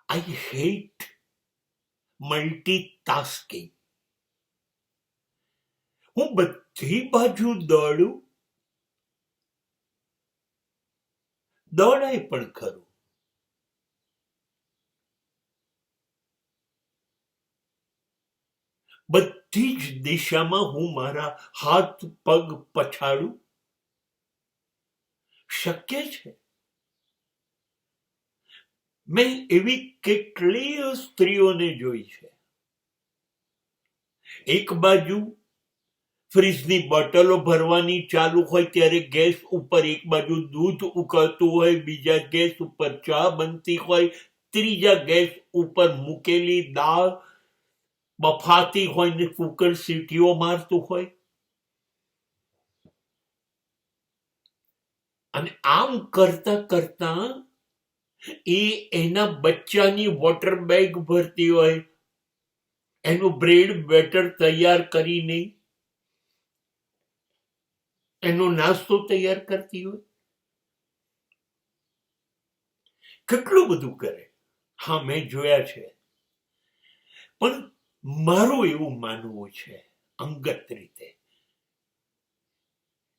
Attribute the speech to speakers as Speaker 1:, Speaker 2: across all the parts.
Speaker 1: I hate multitasking. હું બધી બાજુ દોડાય પણ ખરું. બધી જ દિશામાં હું મારા હાથ પગ પછાડું. શક્ય છે. મેં એવી કેટલીય સ્ત્રીઓને જોઈ છે. એક બાજુ ફ્રીજની બોટલો ભરવાની ચાલુ હોય ત્યારે ગેસ ઉપર એક બાજુ દૂધ ઉકળતું હોય, બીજા ગેસ ઉપર ચા બનતી હોય, ત્રીજા ગેસ ઉપર મૂકેલી દાળ બફાતી હોય ને કુકર સીટીઓ મારતું હોય. અને આમ કરતા કરતા એના બચ્ચાની વોટર બેગ ભરતી હોય, એનું બ્રેડ બેટર તૈયાર કરીને એનો નાસ્તો તૈયાર કરતી હોય. કેટલું બધું કરે. હા, મેં જોયા છે. પણ મારું એવું માનવું છે અંગત રીતે,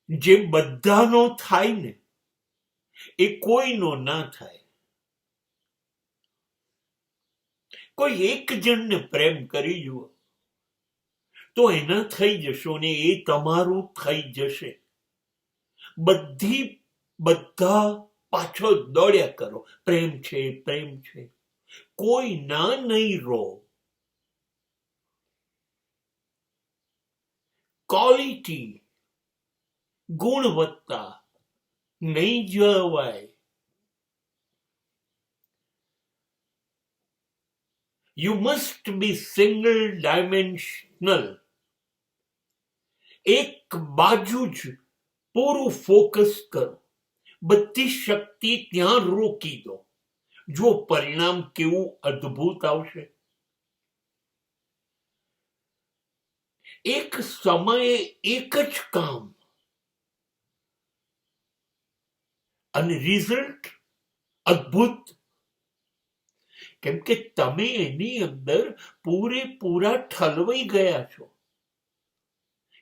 Speaker 1: જે બધાનો થાય ને એ કોઈનો ના થાય. કોઈ એક જણને પ્રેમ કરી જુઓ તો એના થઈ જશો ને એ તમારું થઈ જશે. બધા પાછળ દોડ્યા કરો, પ્રેમ છે પ્રેમ છે. કોઈ ના નહીં રહો. ક્વોલિટી, ગુણવત્તા નહીં જળવાય. You must be single dimensional. એક બાજુ જ પૂરું ફોકસ કરો, બધી શક્તિ ત્યાં રોકી દો. જો પરિણામ કેવું અદ્ભુત આવશે. એક સમયે એક જ કામ અને રિઝલ્ટ અદ્ભુત. કેમ કે તમે એની અંદર પૂરેપૂરા ઠલવાઈ ગયા છો.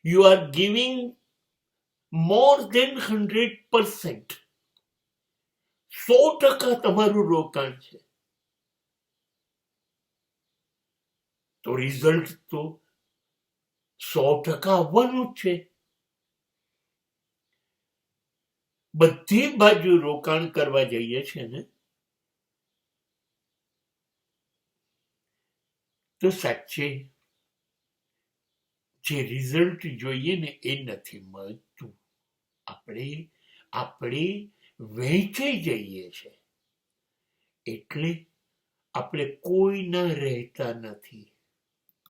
Speaker 1: યુ આર ગિવિંગ મોર દેન 100%. 100% તમારું રોકાણ છે. તો રિઝલ્ટ તો 100% આવવાનું જ છે. બધી બાજુ રોકાણ કરવા જઈએ છે ને તો સાચે જે રિઝલ્ટ જોઈએ ને એ નથી મળતું. આપણે વહેંચાઈ જઈએ છે એટલે આપણે કોઈના રહેતા નથી.